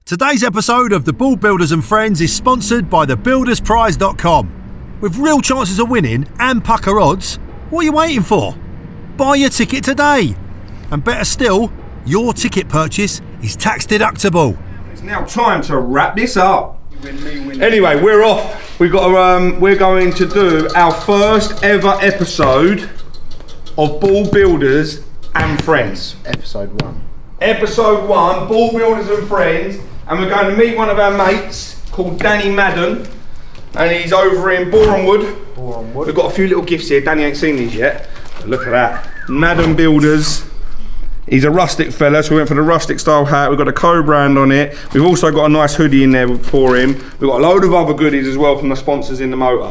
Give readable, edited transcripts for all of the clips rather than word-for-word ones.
Today's episode of the Ball Builders and Friends is sponsored by thebuildersprize.com. With real chances of winning and pucker odds, what are you waiting for? Buy your ticket today. And better still, your ticket purchase is tax deductible. It's now time to wrap this up. Anyway, we're off. We're going to do our first ever episode of Ball Builders and Friends. Episode 1. Episode 1, Ball Builders and Friends. And we're going to meet one of our mates called Danny Madden. And he's over in Borehamwood. We've got a few little gifts here. Danny ain't seen these yet. But look at that. Madden Builders. He's a rustic fella, so we went for the rustic style hat. We've got a co-brand on it. We've also got a nice hoodie in there for him. We've got a load of other goodies as well from the sponsors in the motor.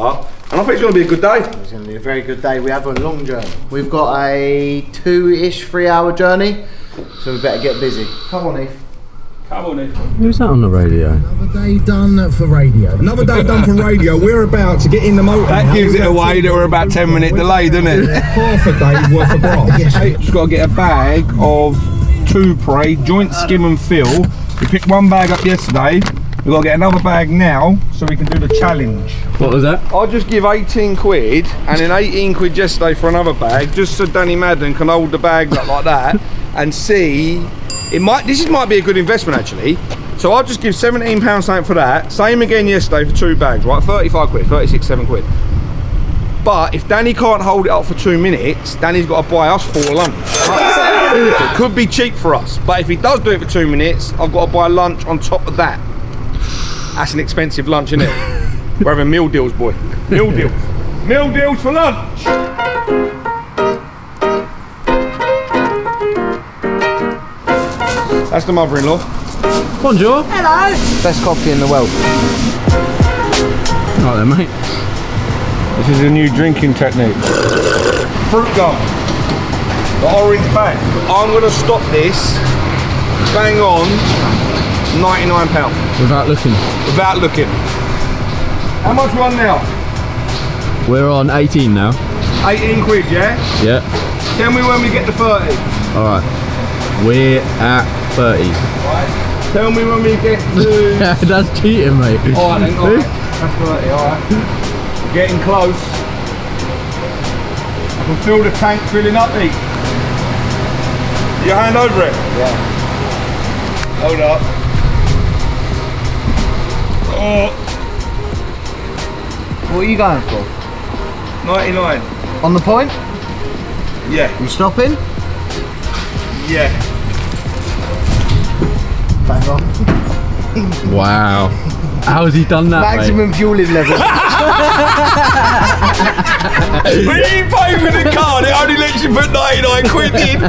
And I think it's going to be a good day. It's going to be a very good day. We have a long journey. We've got a 3-hour journey, so we better get busy. Come on, Eve. Come on, Eve. Who's that on the radio? Another day done for radio. Another day done for radio. We're about to get in the motor. That gives it away that we're about 10 minutes delayed, doesn't it? Half a day's worth of grass. Yes. Just got to get a bag of two-pray, joint skim and fill. We picked one bag up yesterday. We've got to get another bag now so we can do the challenge. What was that? I'll just give 18 quid and then 18 quid yesterday for another bag, just so Danny Madden can hold the bags up like that and see. This might be a good investment actually. So I'll just give £17 something for that. Same again yesterday for 2 bags, right? 35 quid, 36, 7 quid. But if Danny can't hold it up for 2 minutes, Danny's got to buy us 4 lunch. It could be cheap for us, but if he does do it for 2 minutes, I've got to buy lunch on top of that. That's an expensive lunch, isn't it? We're having meal deals, boy. Meal deals. Meal deals for lunch. That's the mother-in-law. Bonjour. Hello. Best coffee in the world. Right then, mate. This is a new drinking technique. Fruit gum. The orange bag. I'm going to stop this. Bang on. £99. Without looking. Without looking. How much we on now? We're on 18 now. 18 quid, yeah? Yeah. Tell me when we get to 30. Alright. We're at 30. Right. Tell me when we get to... That's cheating, mate. Alright then, alright. That's 30, alright. We're getting close. I can feel the tank filling up, Pete. Your hand over it? Yeah. Hold up. Oh. What are you going for? 99. On the point? Yeah. You stopping? Yeah. Bang on. Wow. How's he done that, Maximum fueling level. When you pay for the card, it only lets you put 99 quid in.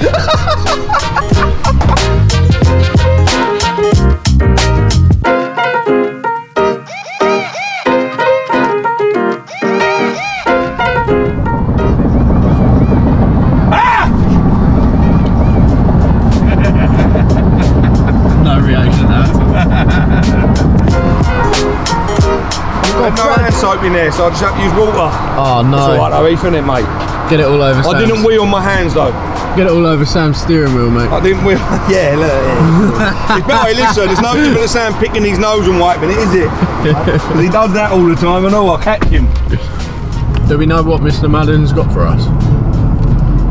No reaction to that. I've got no hand soap in there, so I just have to use water. Oh no. It's alright though, Ethan, it, mate. Get it all over I didn't wheel on my hands though. Get it all over Sam's steering wheel, mate. I didn't wheel. Yeah, look. Yeah. It's better, listen, there's no different to Sam picking his nose and wiping it, is it? Because he does that all the time, I know, I'll catch him. Do we know what Mr. Madden's got for us?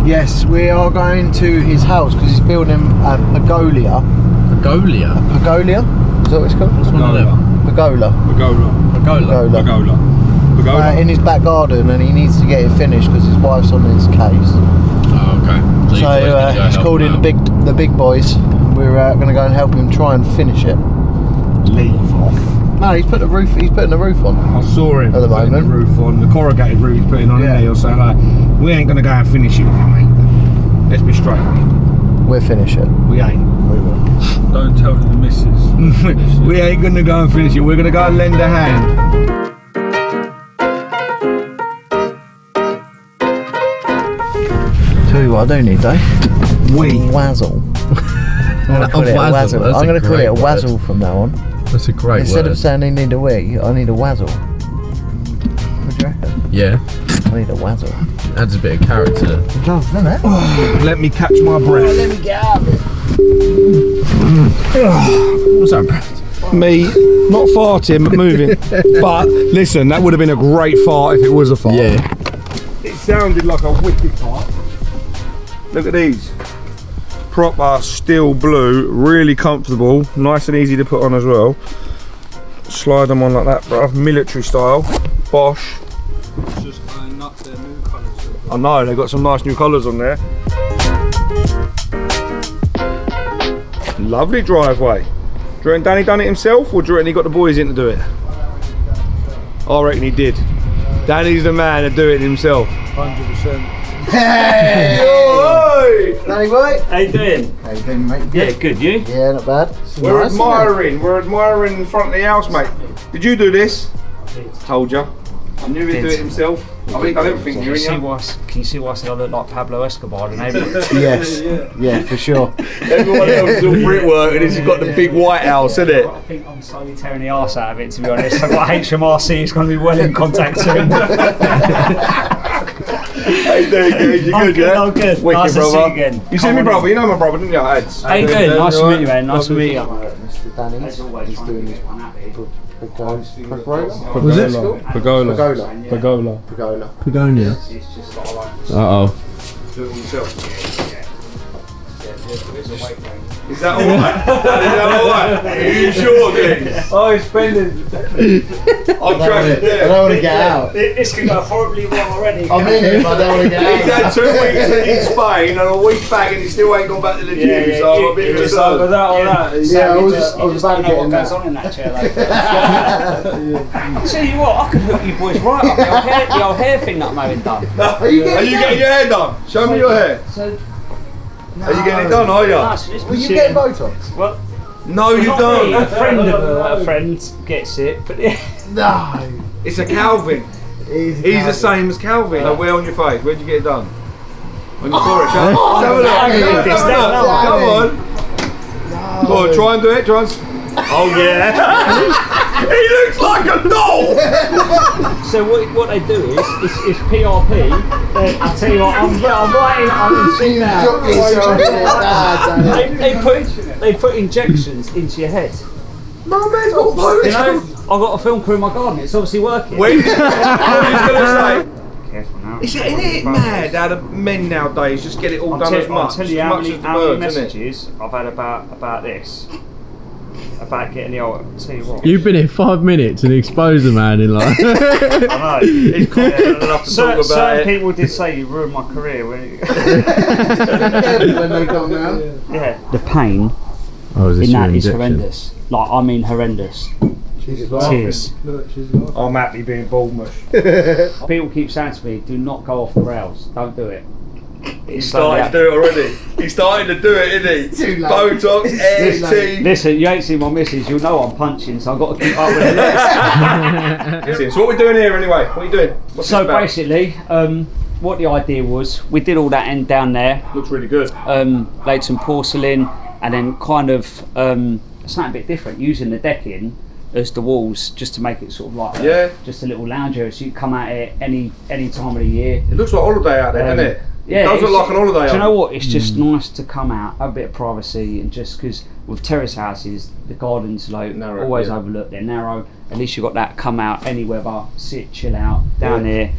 Yes, we are going to his house because he's building a pergola. Pergola? Pergola? Is that what it's called? What's one of them? Pergola. In his back garden, and he needs to get it finished because his wife's on his case. Oh, okay. So he's called in the big boys. We're going to go and help him try and finish it. Leave off. No, he's putting the roof on. I saw him at the putting moment. The roof on, the corrugated roof he's putting on in there, so like, we ain't going to go and finish it, mate. Let's be straight. We'll finish it. We ain't. We will. Don't tell the missus. We ain't going to go and finish it, we're going to go and lend a hand. Tell you what I do need though. Wazzle. I'm going to call it a wazzle from now on. That's a great Instead word. of saying I need a wig, I need a wazzle. What do you reckon? Yeah. I need a wazzle. Adds a bit of character. It does, doesn't it? Let me catch my breath. Let me get out of it. What's that, Brad? me not farting but moving. But listen, that would have been a great fart if it was a fart. Yeah. It sounded like a wicked fart. Look at these. Proper steel blue, really comfortable, nice and easy to put on as well. Slide them on like that, bruv, military style. Bosch. Just nuts their new colours. I know, they've got some nice new colours on there. Lovely driveway. Do you reckon Danny done it himself, or do you reckon he got the boys in to do it? I reckon he did. Danny's the man to do it himself. 100%. Hey! Danny boy! How you doing? How you doing, mate? Yeah, good, you? Yeah, not bad. We're Nice, admiring in front of the house, mate. Did you do this? Told ya. I knew he'd do it himself. I think he'd done everything, Can didn't you? you see why I say I look like Pablo Escobars and everything? isn't it? Yes. Yeah, for sure. Everyone else is all brickwork and he's got the big white house, isn't it? I think I'm slowly tearing the arse out of it, to be honest. I've got HMRC, it's going to be well in contact soon. How you doing, Gage? You I'm good, good, yeah? I'm good. Wicked, Nice to brother. see you again. You see Come me, on brother? in. You know my brother, didn't you? Ads. How you doing? Nice to meet you, man. Nice to meet you. Mr. Danny's. He's doing his pergola. Was it? Pergola. Pergola. Pergola. Pagonia. Uh-oh. Do it himself. Is that alright? Is that alright? Are you sure, then? Oh, he's spending. I'm trying to I don't want to get out. This could go horribly wrong already. I'm in it, but I don't want to get He's out. had 2 weeks in Spain and a week back and he still ain't gone back to the gym, so I'm a bit Either concerned. that or that. Yeah, I was about to know get what in goes that. on in that chair, though. Tell you what, I could hook you boys right up. The old hair thing that I'm having done. Are you getting your hair done? Show me your hair. So, Are you getting it done, are you? nice. It's Were you getting Botox? Well, No, you not me, a don't. friend of a friend gets it, but No. It's a Calvin. He's the same as Calvin. Like, where on your face? Where'd you get it done? On your forehead, shall we? Let's have a look. Come on. Go on, try and do it. Try and... Oh, yeah. He looks like a doll. so what they do is PRP. I tell you what, I'm writing. I'm seeing that. They put injections into your head. My man's got You know, Botox. I've got a film crew in my garden. It's obviously working. What are you going to say? Careful now. Isn't it mad how the men nowadays just get it all done as much? I'll tell you as how much many, as the how many birds, isn't it? messages I've had about this. About getting the old. I'll tell you what. You've been here 5 minutes and exposed the man in like. I know. He's confident enough to talk about Certain it. people did say you ruined my career. When they come round. yeah. The pain Oh, is this in your that is injection? horrendous. Like, I mean horrendous. She's Tears. Look, she's laughing. I'm happy being bald mush. People keep saying to me, do not go off the rails. Don't do it. He started to do it already. He started to do it, isn't he? Too late. Botox, It's hair, too late. teeth. Listen, you ain't seen my missus, you'll know I'm punching, so I've got to keep up with it. Listen, so what we doing here anyway? What are you doing? What's So this about? basically, what the idea was, we did all that end down there, Looks really good. laid some porcelain, and then kind of something a bit different, using the decking as the walls, just to make it sort of like just a little lounge area, so you can come out here any time of the year. It looks like a holiday out there, doesn't it? Yeah, It does look it's- like an holiday. Do you know out what? It's just nice to come out, have a bit of privacy, and just because with terrace houses, the gardens like Narrow, always yeah. overlooked. They're narrow. At least you got that. Come out any weather, sit, chill out down here.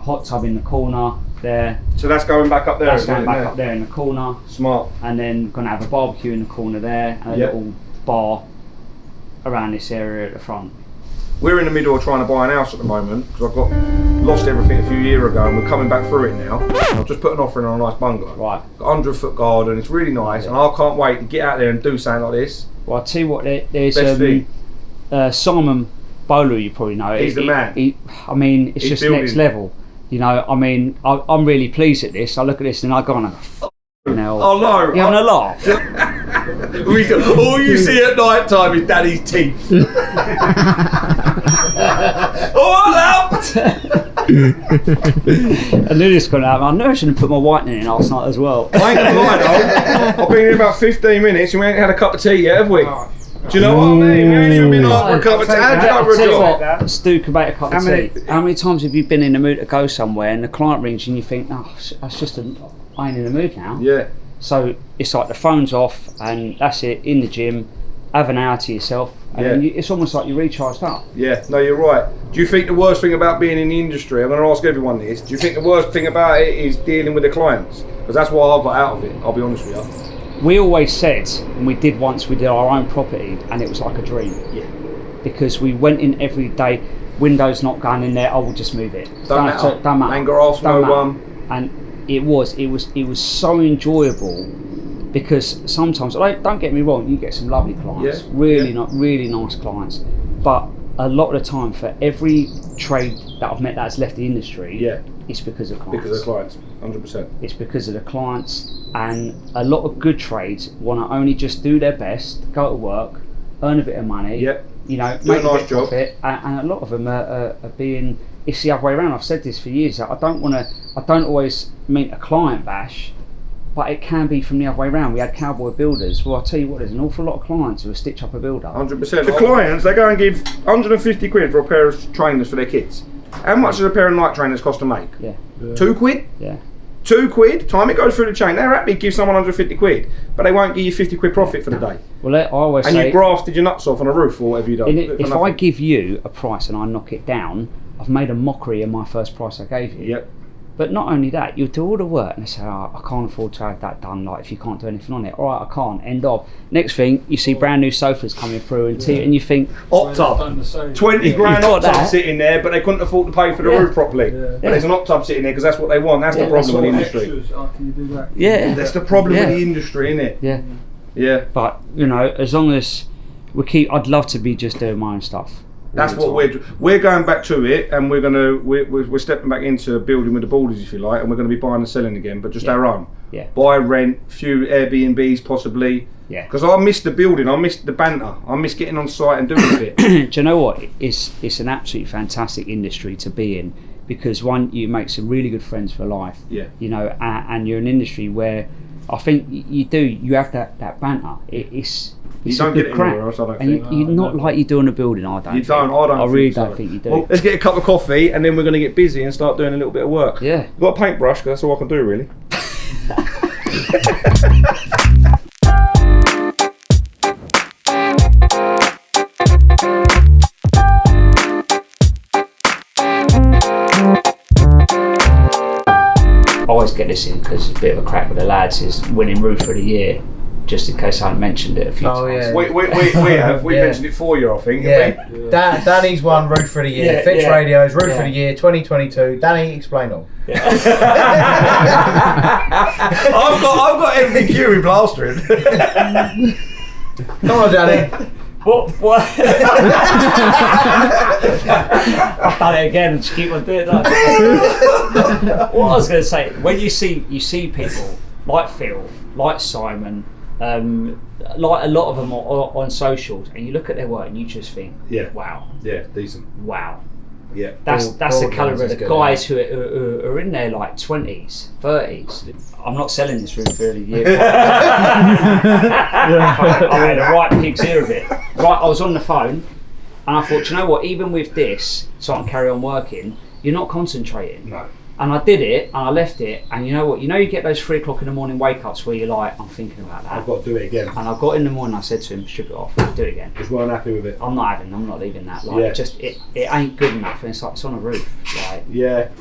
Hot tub in the corner there. So that's going back up there. That's isn't going it? back Yeah. up there in the corner, Smart. and then gonna have a barbecue in the corner there, and a Yep. little bar around this area at the front. We're in the middle of trying to buy an house at the moment because I've lost everything a few years ago and we're coming back through it now. I've just put an offer in on a nice bungalow. Right. Got 100-foot garden, it's really nice, and I can't wait to get out there and do something like this. Well, I'll tell you what. There's Best thing. Simon Bowler, you probably know. He's the man. I mean, it's He's just building. next level. You know, I mean, I'm really pleased at this. I look at this and I go on and go, hell. Oh no! You having a laugh? All you see at night time is Daddy's teeth. Oh, hello! I knew this was going to happen. I knew I shouldn't put my whitening in last night as well. I ain't gonna lie though. I've been here about 15 minutes and we ain't had a cup of tea yet, have we? Do you know what I mean? We ain't even been out for a cup of tea. How'd you go for a Tell you job? what, Stu can make a cup of tea. How many times have you been in the mood to go somewhere and the client rings you and you think, oh, that's just I ain't in the mood now. Yeah. So it's like the phone's off and that's it, in the gym, have an hour to yourself, and then it's almost like you're recharged up. Yeah, no, you're right. Do you think the worst thing about being in the industry, I'm going to ask everyone this, do you think the worst thing about it is dealing with the clients? Because that's what I got out of it, I'll be honest with you. We always said, and we did our own property, and it was like a dream. Yeah. Because we went in every day, windows not going in there, we'll just move it. Don't matter. Ain't got ask no one. And it was so enjoyable. Because sometimes, don't get me wrong, you get some lovely clients, really nice clients, but a lot of the time, for every trade that I've met that's left the industry, it's because of clients. Because of clients, 100%. It's because of the clients, and a lot of good trades want to only just do their best, go to work, earn a bit of money, you know, make a nice job, and a lot of them are being. It's the other way around. I've said this for years. I don't always mean a client bash. But it can be from the other way around. We had cowboy builders. Well, I'll tell you what, there's an awful lot of clients who will stitch up a builder. 100%. The clients, they go and give 150 quid for a pair of trainers for their kids. How much does a pair of night trainers cost to make? Yeah. 2 quid? Yeah. 2 quid? Time it goes through the chain. They're happy to give someone 150 quid, but they won't give you 50 quid profit for the day. Well, I always say... And you grafted your nuts off on a roof or whatever you done. If I give you a price and I knock it down, I've made a mockery of my first price I gave you. Yep. But not only that, you do all the work and they say, I can't afford to have that done, like if you can't do anything on it. All right, I can't, end of. Next thing, you see brand new sofas coming through and you think... Op-tub, 20 grand op-tub sitting there, but they couldn't afford to pay for the roof properly. But there's an op-tub sitting there because that's what they want, that's the problem with the industry. After you do that. Yeah. That's the problem with the industry, isn't it? Yeah. Yeah. But, you know, as long as I'd love to be just doing my own stuff. That's what we're going back to it, and we're stepping back into building with the borders, if you like, and we're going to be buying and selling again, but just our own. Yeah. Buy, rent, few Airbnbs possibly. Yeah. Because I miss the building, I miss the banter, I miss getting on site and doing it. Do you know what? It's an absolutely fantastic industry to be in, because one, you make some really good friends for life. Yeah. You know, and you're an industry where I think you have that banter. It's you don't a good get it crack. anywhere else, I don't and think. you're not like you do in a building, I don't. You don't. I really don't think you do. Well, let's get a cup of coffee, and then we're going to get busy and start doing a little bit of work. Yeah. I've got a paintbrush, because that's all I can do, really. I always get this in because it's a bit of a crack with the lads, is winning Roofer of the Year, just in case I haven't mentioned it a few times. Yeah. We have. We mentioned it for you, I think. Yeah. Danny's won Roofer of the Year. Fitch Radio's Roofer of the Year 2022. Danny, explain all. I've got MVQ in plastering. Come on, Danny. What? I've done it again and just keep on doing that. What I was going to say, when you see people like Phil, like Simon, like a lot of them on socials, and you look at their work and you just think, wow. Yeah, decent. Wow. Yeah. That's the calibre of the guys who are in their like 20s, 30s. I'm not selling this room for a year. I made a right pig's ear of it. Right, I was on the phone and I thought, you know what, even with this, so I can carry on working, you're not concentrating. No. And I did it, and I left it, and you know what? You get those 3 o'clock in the morning wake-ups where you're like, I'm thinking about that. I've got to do it again. And I got in the morning, I said to him, strip it off, do it again. Just weren't happy with it. I'm not leaving that. Like, just it ain't good enough, and it's like, it's on a roof. Like,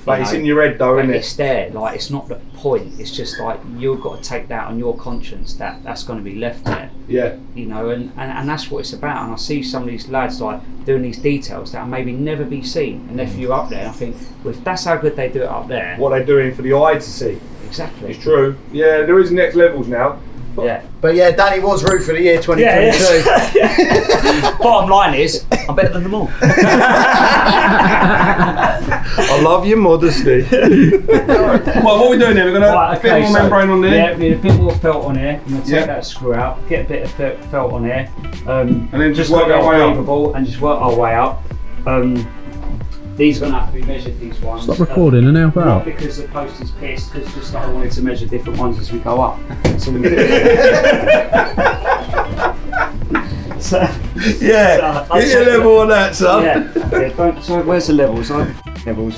like it's in your head though, isn't it? It's there, like, it's not the point, it's just like, you've got to take that on your conscience, that's going to be left there. Yeah. You know, and that's what it's about. And I see some of these lads like doing these details that maybe never be seen, and if you're up there, I think, well, if that's how good they do it up there, what they're doing for the eye to see. Exactly. It's true. Yeah, there is next levels now. But yeah, Danny was Roofer of the Year 2022. Bottom line is, I'm better than them all. I love your modesty. Well, what are we doing here? We're going to bit more membrane on there. Yeah, we need a bit more felt on here. I'm going to take that screw out, get a bit of felt on here. And then just work our way up. And just work our way up. These are going to have to be measured, these ones. Stop recording and help not out. Because the post is pissed, because just I wanted to measure different ones as we go up. So we Hit your level on that, son. Yeah. So where's the levels? Levels.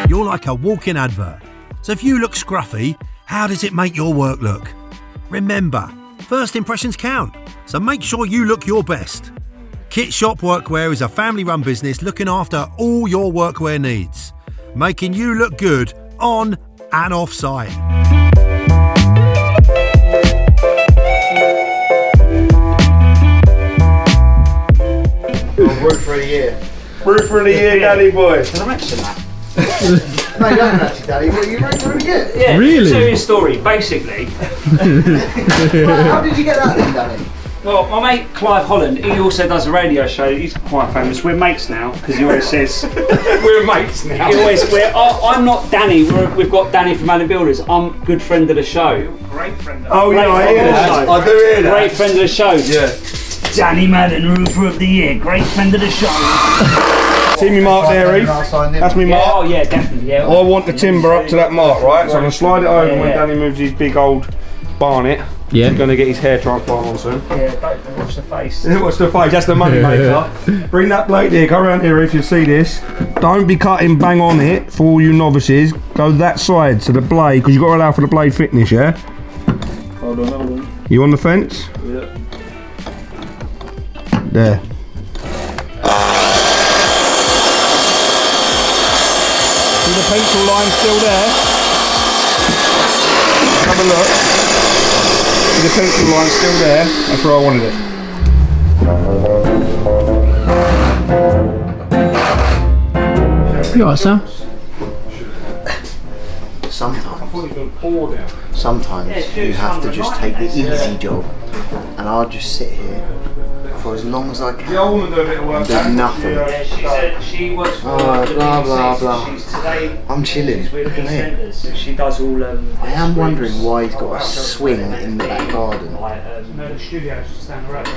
You're like a walking advert. So if you look scruffy, How does it make your work look? Remember, first impressions count, so make sure you look your best. Kit Shop Workwear is a family-run business looking after all your workwear needs, making you look good on and off-site. Roofer of the year. Roofer of the year, Daddy boy. Did I mention that? No, you haven't actually, Daddy. What are you roofer of the year? Yeah, Really? serious story. Basically, How did you get that then, Daddy? well, my mate Clive Holland, he also does a radio show. He's quite famous. We're mates now because he always says We're mates now. he always. I'm not Danny. We've got Danny from Allen Builders. I'm good friend of the show. Great friend. Oh yeah, I hear that. I do hear that. Great friend of the show. Yeah. Danny Madden, Roofer of the Year. Great friend of the show. See me mark there, Eve? That's me Yeah, mark. oh yeah, definitely. Yeah. I want the timber up to that mark, right? So I'm going to slide it over when Yeah. Danny moves his big old barnet. Yeah. He's going to get his hair transplant on soon. Yeah, don't watch the face. What's the face? That's the money maker. Bring that blade here. Come around here if you see this. Don't be cutting bang on it for all you novices. Go that side to the blade because you've got to allow for the blade thickness, yeah? Hold on. You on the fence? Yeah. There. See the pencil line still there? Have a look. See the pencil line still there? That's where I wanted it. You alright, Sam? Sometimes you have to just take the easy job, and I'll just sit here for as long as I can. The old woman do a bit of work. Do nothing. Yeah, she said she works for Oh, the blah, blah, BBC, blah. She's today. I'm chilling. She's with Look at the me. centres, so she does all. I am wondering why he's got a swing in the back garden. No, the studio's just down the road.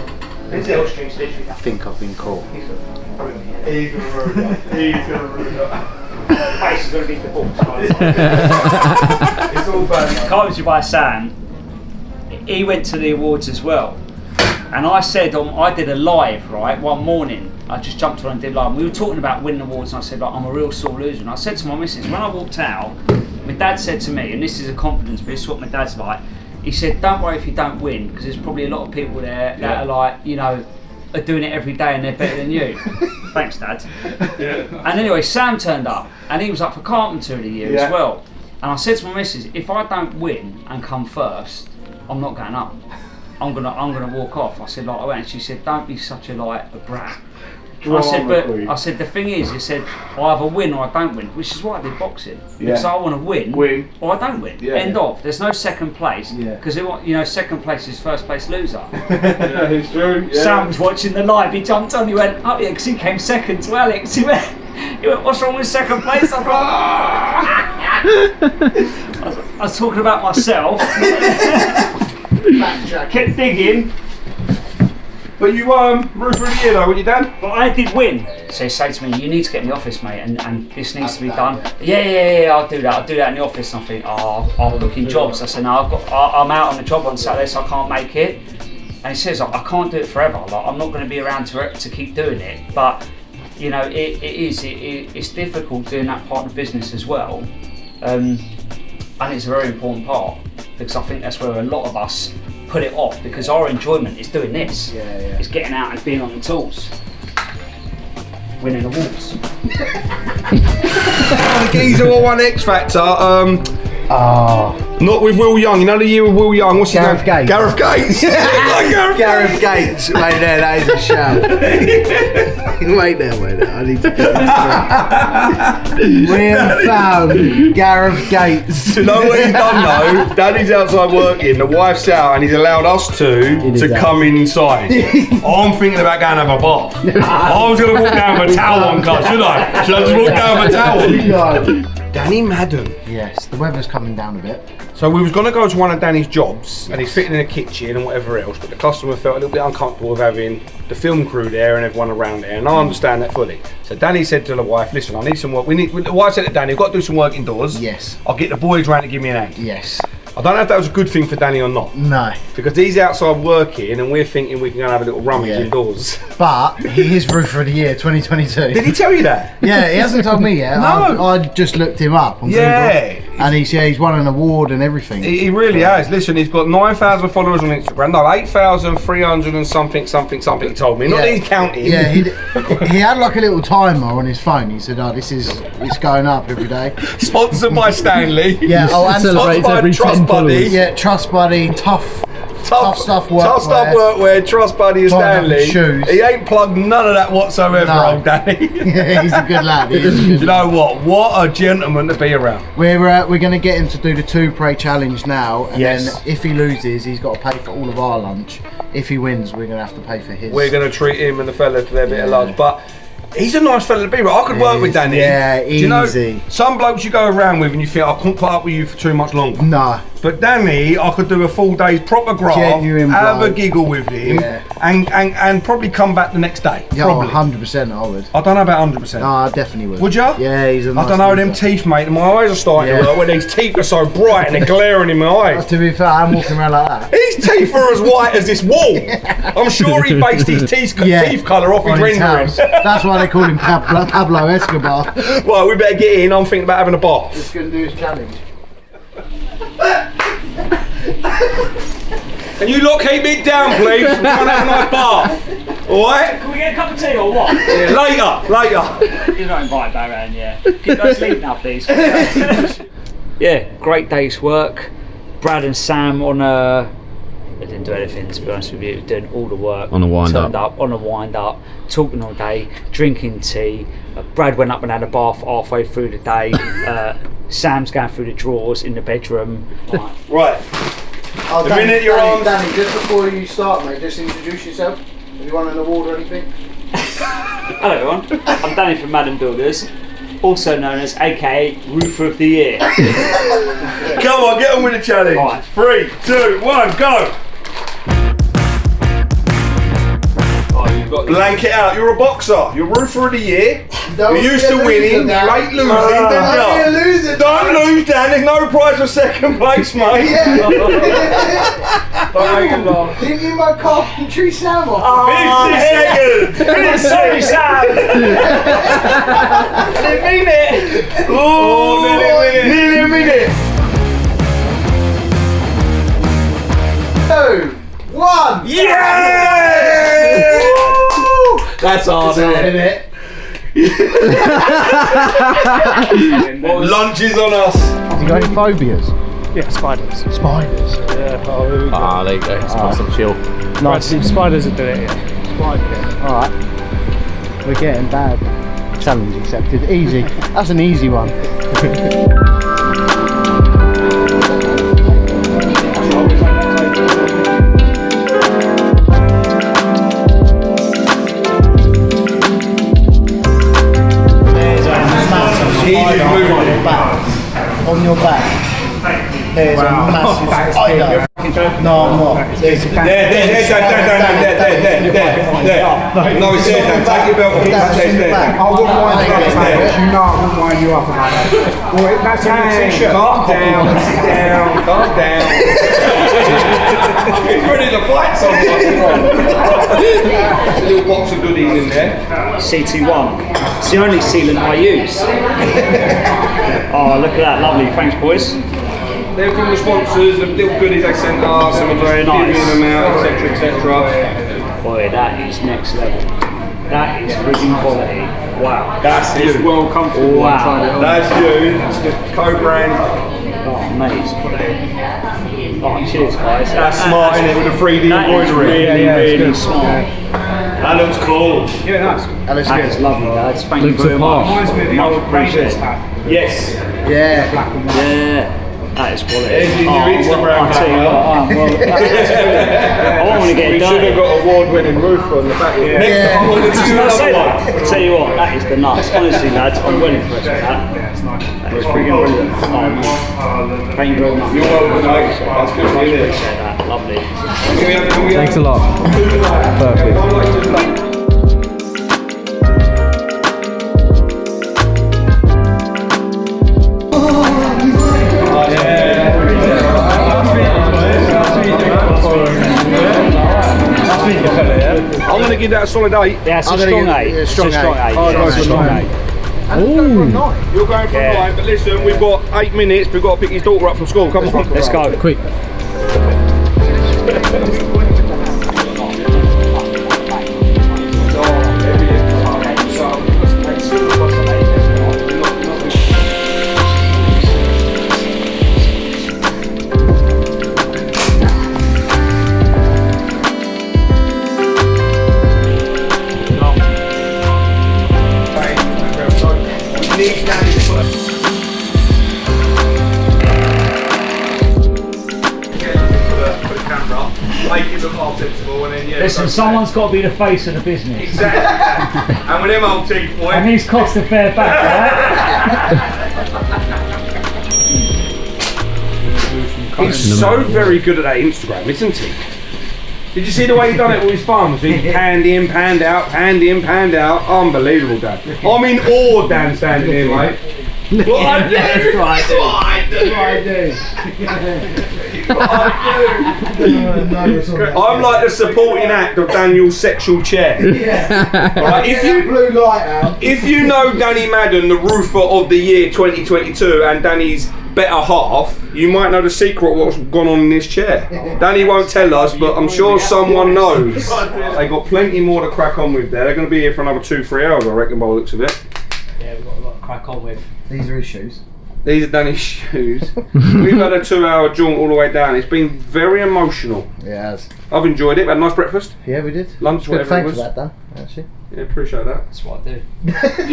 Is Hill it? Street's literally I think I've been caught. He's gonna ruin it. He's gonna ruin it. the face is going to be the books. It's all bad. Carpentry by Sam, he went to the awards as well. And I said, I did a live, right, one morning. I just jumped on and did live. We were talking about winning awards, and I said, like, I'm a real sore loser. And I said to my missus, when I walked out, my dad said to me, and this is a confidence, but this is what my dad's like, he said, don't worry if you don't win, because there's probably a lot of people there that are like, you know, are doing it every day and they're better than you. Thanks, Dad. Yeah. And anyway, Sam turned up, and he was up for Carpenter of the Year as well. And I said to my missus, if I don't win and come first, I'm not going up. I'm gonna walk off. I said, like, I went, and she said, don't be such a brat. I said, but I said the thing is, I said, I either win or I don't win, which is why I did boxing. Because I want to win or I don't win. End of. There's no second place because second place is first place loser. Yeah, it's true. Yeah. Sam was watching the live. He jumped on. He went, oh yeah, because he came second to Alex. He went, what's wrong with second place? I was talking about myself. Kept digging. But you roofer of the year though, weren't you, Dan? But I did win. So he said to me, you need to get in the office, mate, and this needs to be done. Yeah, I'll do that in the office. And I think, I'll look in jobs. I said, no, I'm out on the job on Saturday, so I can't make it. And he says, I can't do it forever. Like, I'm not going to be around to keep doing it. But, you know, it's difficult doing that part of the business as well. And it's a very important part, because I think that's where a lot of us put it off, because our enjoyment is doing this. It's getting out and being on the tools. Winning awards. The geezer won one X Factor. Not with Will Young. You know the year with Will Young. What's his name? Gates. Gareth Gates. Gareth Gates, wait there, that is a shout. wait there, I need to get this. We have found Gareth Gates. Do you know what he's done though? Daddy's outside working, the wife's out, and he's allowed us to come inside. I'm thinking about going to have a bath. I was going to walk down with a towel on, should I? Should I just walk down with a towel? Danny Madden. Yes, the weather's coming down a bit. So we was going to go to one of Danny's jobs, and he's fitting in a kitchen and whatever else, but the customer felt a little bit uncomfortable with having the film crew there and everyone around there, and I understand that fully. So Danny said to the wife, listen, I need some work. The wife said to Danny, we've got to do some work indoors. Yes. I'll get the boys round to give me an hand. Yes. I don't know if that was a good thing for Danny or not. No. Because he's outside working and we're thinking we can go and have a little rummage indoors. But he is Roofer of the Year 2022. Did he tell you that? Yeah, he hasn't told me yet. No. I just looked him up on Google. And he's won an award and everything. He really has. Listen, he's got 9,000 followers on Instagram. No, 8,300 and something. He told me. Not that he's counting. Yeah, he had like a little timer on his phone. He said, "Oh, it's going up every day." Sponsored by Stanley. Yeah. Oh, and Celebrates sponsored by every Trust 10 Buddy. followers. yeah, Trust Buddy, tough stuff workwear. Tough stuff workwear, Trust Buddy and Tying up Stanley. his shoes. He ain't plugged none of that whatsoever, No. old Danny. Yeah, he's a good lad. He is a good You know what? What a gentleman to be around. We're going to get him to do the 2 Pray challenge now, and Yes. then if he loses, he's got to pay for all of our lunch. If he wins, we're going to have to pay for his. We're going to treat him and the fella to their bit of lunch, but he's a nice fella to be with. I could work with Danny. Yeah, Do you know, easy. some blokes you go around with and you think, I couldn't put up with you for too much longer. Nah. But Danny, I could do a full day's proper graft, Genuine have a bloke. giggle with him, Yeah. and probably come back the next day. Yeah, Probably. 100% I would. I don't know about 100%. No, I definitely would. Would ya? Yeah, he's a nice I don't know, them geezer. teeth, mate. My eyes are starting Yeah. to work when these teeth are so bright and they're glaring in my eyes. To be fair, I'm walking around like that. His teeth are as white as this wall. I'm sure he based his teeth colour off his On his renderings. house. That's why they call him Pablo Escobar. Well, we better get in. I'm thinking about having a bath. He's going to do his challenge. Can you lot keep it down, please? I'm trying to have a nice bath. Alright? Can we get a cup of tea or what? Yeah, later. You're not invited back around, yeah. Keep those leave now, please. Yeah, great day's work. Brad and Sam on a... They didn't do anything, to be honest with you. Doing all the work. On a wind Turned up. on a wind up. Talking all day. Drinking tea. Brad went up and had a bath halfway through the day. Sam's going through the drawers in the bedroom. Right. Oh, The minute you're on- Danny, just before you start, mate, just introduce yourself. Have you won an award or anything? Hello everyone, I'm Danny from Madden Builders, also known as AKA Roofer of the Year. Come on, get on with the challenge. Right. 3, 2, 1, go. Blank it out. You're a boxer. You're roofer of the year. You're used to winning. You ain't losing, don't you? Don't lose, Dan. There's no prize for second place, mate. Don't make it long. Didn't you my carpentry Sam off? 50 seconds. Sorry Sam! I didn't mean it! Oh, nearly a minute. 2, 1. Yeah! That's hard, isn't it? Lunch is on us. Have you got any phobias? Yeah, spiders. Spiders. Yeah, There you go. It's nice and chill. nice. Spiders would do it, yeah. Alright. We're getting bad. Challenge accepted. Easy. That's an easy one. On your back. There's a massive spider. No, I'm not. There's a There. No, it's there, Dan. Take your belt off. It's there. I wouldn't wind you up about it. You know I wouldn't wind you up about it. Well, that's a new t-shirt. Calm down. He's ready to fight someone. A little box of goodies in there. CT1. It's the only sealant I use. Oh, look at that. Lovely. Thanks, boys. They're from the sponsors, the little goodies they sent us, and we're Very nice. giving them out, etc. Boy, that is next level. That is freaking quality. Wow. That's you. Well comfortable. Wow. That's you. Co-brand. Oh, mate. Oh, cheers, guys. That's smart, isn't it, with the 3D That is embroidery? really smart. That looks cool. Yeah, nice. That looks That is good. lovely, lads. Thank Looks you very apart. much. Reminds me of the Much old appreciated. Raiders hat. Yes. Yeah. Black and white. Yeah, that is quality. There's your new Instagram I'll tell you what, well, I want to get it We done. should have got award-winning roof on the back. Next Yeah. time, I'm going to do I'll another say one. that. I'll tell you what, that is the nuts. Honestly, lads, I'm well impressed with that. Yeah, it's nice. That is freaking brilliant. Oh, man. Thank you very much. You're welcome, mate. That's good, Much isn't it? appreciate that. Lovely. Thanks a lot. Perfect. I'm going to give that a solid 8. Yeah, it's a I'm gonna strong give- 8. yeah, It's strong a strong eight. 8. Oh, Yeah, nice it's a one. strong 8. And let's go for a night. You're going for a night, but listen, we've got 8 minutes. We've got to pick his daughter up from school. Come on. Let's go. Quick. Listen, someone's got to be the face of the business. Exactly. And with them old teeth, boy. And these cost a fair back, right? He's so very good at that Instagram, isn't he? Did you see the way he done it with his thumbs? He panned in, panned out, panned in, panned out. Unbelievable, Dan. I'm in awe, Dan, standing here, mate. What I do? That's what I do. I'm like the supporting act of Daniel's sexual chair. Right, if you know Danny Madden, the roofer of the year 2022, and Danny's better half, you might know the secret of what's gone on in this chair. Danny won't tell us, but I'm sure someone knows. They got plenty more to crack on with there. They're going to be here for another 2-3 hours, I reckon, by the looks of it. Yeah, we've got a lot to crack on with. These are his shoes. These are Danny's shoes. We've had a 2-hour jaunt all the way down. It's been very emotional. Yeah, it has. I've enjoyed it. We had a nice breakfast. Yeah, we did. Lunch, Good, whatever it thanks was. for that, Dan. Actually. Yeah, appreciate that. That's what I do.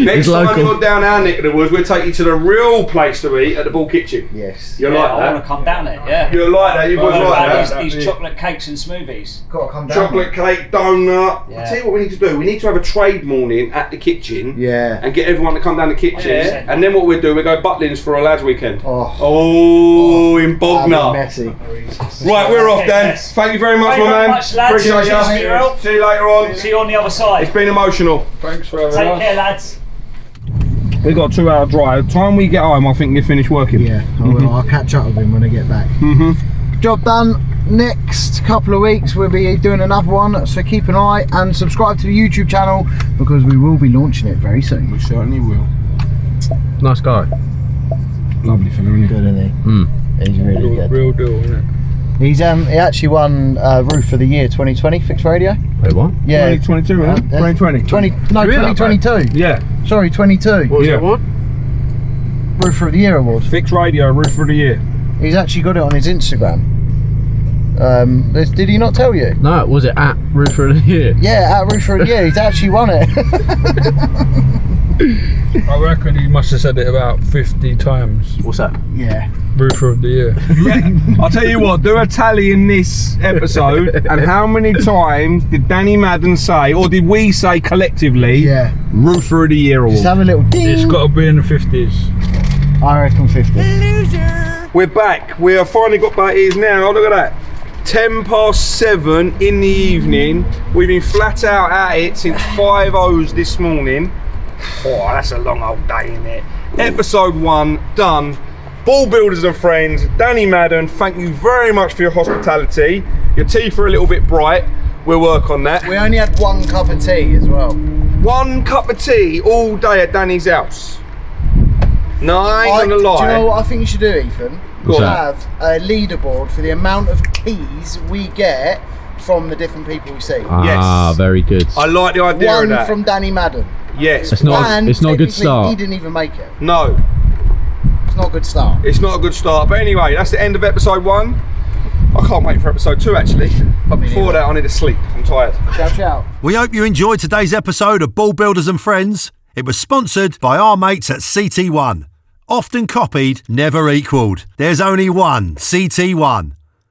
Next time you're down our neck of the woods, we'll take you to the real place to eat at the Ball Kitchen. Yes. You Yeah, like I that? want to come down there, yeah. You like that? You boys like that? These chocolate cakes and smoothies. Got to come down. Chocolate cake, donut. Yeah. I'll tell you what we need to do. We need to have a trade morning at the kitchen. Yeah. And get everyone to come down the kitchen. Yeah. And then what we'll do, we'll go Butlins for a lads weekend. Oh. In That'd Bognor. be messy. Right, we're off, Dan. Yes. Thank you very much, Thank you my very man. much, lads. Appreciate Cheers for your you. help. See you later on. See you on the other side. It's been emotional. Thanks for having Take us. care, lads. We've got a 2-hour drive. Time we get home, I think we'll finish working. Yeah, I'll catch up with him when I get back. Job done. Next couple of weeks we'll be doing another one, so keep an eye and subscribe to the YouTube channel because we will be launching it very soon. We certainly will. Nice guy. Lovely fella, isn't he? Good, isn't he? He's really good. Real deal, isn't it? He actually won Roof of the Year 2020 Fixed Radio. Wait, what? Yeah, 2022, isn't it? 2020. 2022. Yeah. Sorry, 22. What was Yeah. it, what? Roofer of the Year award. Fixed Radio, Roof of the Year. He's actually got it on his Instagram. Did he not tell you? No, was it at Roofer of the Year? Yeah, at Roofer of the Year, he's actually won it. I reckon he must have said it about 50 times. What's that? Yeah. Roofer of the year. I'll tell you what, do a tally in this episode and how many times did Danny Madden say, or did we say collectively, Yeah. Roofer of the Year award? Just have a little ding. It's got to be in the 50s. I reckon 50. We're back. We have finally got back. It is now, look at that, 7:10 in the evening. We've been flat out at it since 5:00 this morning. Oh, that's a long old day, isn't it? Episode 1 done. Ball builders and friends, Danny Madden, thank you very much for your hospitality. Your teeth are a little bit bright. We'll work on that. We only had 1 cup of tea as well. 1 cup of tea all day at Danny's house. No, I ain't gonna lie. Do you know what I think you should do, Ethan? Go on. Have a leaderboard for the amount of keys we get from the different people we see. Ah, Yes. very good. I like the idea of One that. from Danny Madden. Yes. It's not And a good technically, start. He didn't even make it. No, It's not a good start. it's not a good start. But anyway, that's the end of episode 1. I can't wait for episode 2 actually. But before that, I need to sleep. I'm tired. Ciao, ciao. We hope you enjoyed today's episode of Ball Builders and Friends. It was sponsored by our mates at CT1. Often copied, never equalled. There's only one CT1.